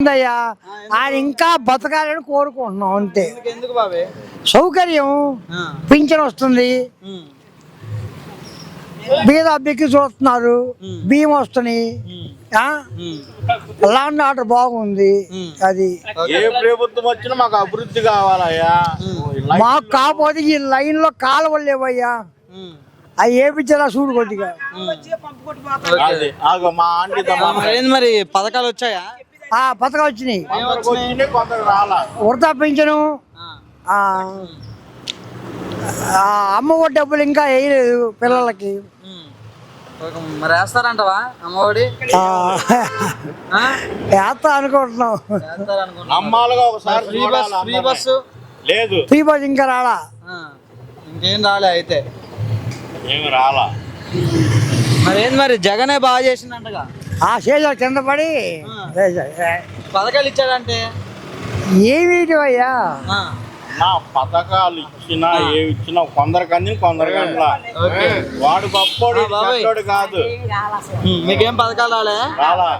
అయ్యా ఆయన ఇంకా బతకాలని కోరుకుంటున్నాం అంతే. ఎందుకు బాబే? సౌకర్యం పింఛన్ వస్తుంది, బీద అబ్బికి చూస్తున్నారు, బియ్యం వస్తున్నాయి, ల్యాండ్ ఆర్డర్ బాగుంది. అది ఏ ప్రభుత్వం వచ్చినా మాకు అభివృద్ధి కావాలయ్యా. మాకు కాకపోతే ఈ లైన్ లో కాలువలు లేవయ్యా, అవి ఏపించేలా చూడు కొద్దిగా. మా ఆంటీ మరి పథకాలు వచ్చాయా? పథకాలు వచ్చినాయి, కొందరు రాలా. వృద్ధా పింఛను, అమ్మఒడి డబ్బులు ఇంకా వేయలేదు పిల్లలకి. మరి వేస్తారంటవా అమ్మఒడి? వేస్తా అనుకుంటున్నాం. నమ్మాలిగా ఒకసారి ఫ్రీ బస్సు లేదు, ఫ్రీ బస్ ఇంకా రాలా. ఇంకేం రాలే అయితే, ఏమి రాలా. మరి ఏంది మరి జగనే బాగా చేసిందంటగా? చేసాడు కింద పడి పథకాలు ఇచ్చాడంటే ఏమి అయ్యా. నా పథకాలు ఇచ్చినా ఏమి ఇచ్చినా కొందరికి అంది కొందరికి అందులో. వాడు గొప్పోడు కాదు. మీకేం పథకాలు రాలే? రాలా.